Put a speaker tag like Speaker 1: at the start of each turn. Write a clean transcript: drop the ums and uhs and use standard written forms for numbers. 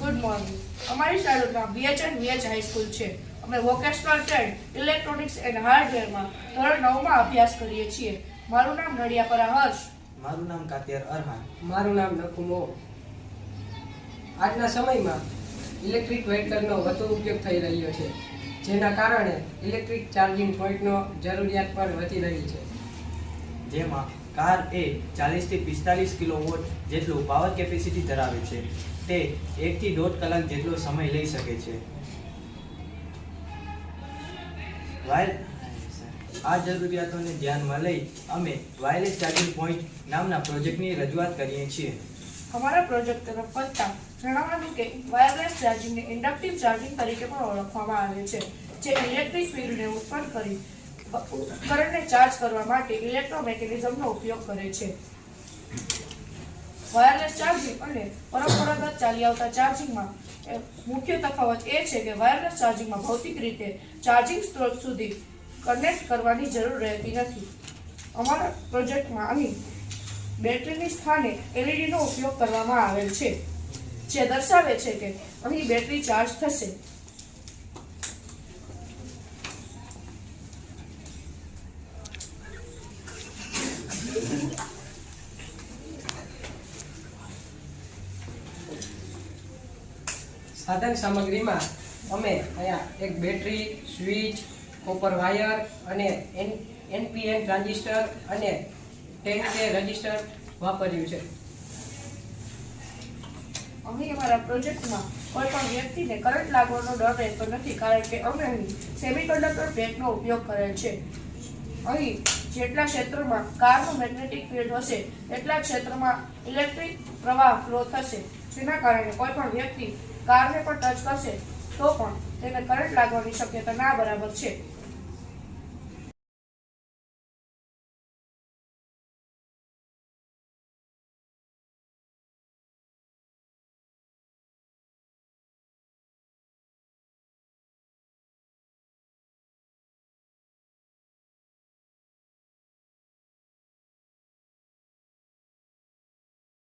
Speaker 1: Good morning. અમારી શાળાનું નામ VH હાઈસ્કૂલ છે. અમે વોકેશનલ ટ્રેડ ઇલેક્ટ્રોનિક્સ એન્ડ હાર્ડવેરમાં ધોરણ 9 માં અભ્યાસ કરીએ છીએ. મારું નામ નડિયાપરા હર્ષ.
Speaker 2: મારું નામ કાતિયાર અરહાન.
Speaker 3: મારું નામ નકુમો. આજના સમયમાં ઇલેક્ટ્રિક વ્હીકલનો વધુ ઉપયોગ થઈ રહ્યો છે, જેના કારણે ઇલેક્ટ્રિક ચાર્જિંગ પોઈન્ટનો જરૂરિયાત પણ વધી રહી છે.
Speaker 2: જેમાં કાર એ 40 થી 45 કિલોવોટ જેટલું પાવર કેપેસિટી ધરાવે છે. તે 1 થી 1.5 કલાક જેટલો સમય લઈ શકે છે. આ જરૂરિયાતોને ધ્યાનમાં લઈ અમે વાયરલેસ ચાર્જિંગ પોઈન્ટ નામના પ્રોજેક્ટની રજૂઆત કરીએ છીએ.
Speaker 1: અમારા પ્રોજેક્ટ તરફ વધતા જણાવવાનું કે વાયરલેસ ચાર્જિંગને ઇન્ડક્ટિવ ચાર્જિંગ તરીકે પણ ઓળખવામાં આવે છે, જે ઇલેક્ટ્રિક ફિલ્ડને ઉત્પન્ન કરી ઉપકરણને ચાર્જ કરવા માટે ઇલેક્ટ્રોમિકેનિઝમનો ઉપયોગ કરે છે. વાયરલેસ ચાર્જિંગ અને પરંપરાગત ચાલી આવતા ચાર્જિંગમાં મુખ્ય તફાવત એ છે કે વાયરલેસ ચાર્જિંગમાં ભૌતિક રીતે ચાર્જિંગ સ્ત્રોત સુધી કનેક્ટ કરવાની જરૂર રહેતી નથી. અમારા પ્રોજેક્ટમાં અહીં બેટરીની સ્થાને LED નો ઉપયોગ કરવામાં આવેલ છે, જે દર્શાવે છે કે અહીં બેટરી ચાર્જ થશે.
Speaker 3: સાધન સામગ્રીમાં અમે અહીંયા એક બેટરી, સ્વિચ, કોપર વાયર અને NPN ટ્રાન્ઝિસ્ટર અને 10K રજિસ્ટર વાપર્યું છે.
Speaker 1: અહીં અમારા પ્રોજેક્ટમાં કોઈ પણ વ્યક્તિને કરંટ લાગવાનો ડર રહેતો નથી, કારણ કે અમે અહીં સેમિકન્ડક્ટર પેકનો ઉપયોગ કરેલ છે. અહીં જેટલા ક્ષેત્રમાં કારનું મેગ્નેટિક ફિલ્ડ હશે તેટલા ક્ષેત્રમાં ઇલેક્ટ્રિક પ્રવાહ ફ્લો થશે, જેના કારણે કોઈ પણ વ્યક્તિ કારને પણ ટચ કરશે તો પણ તેને કરંટ લાગવાની શક્યતા ના બરાબર છે.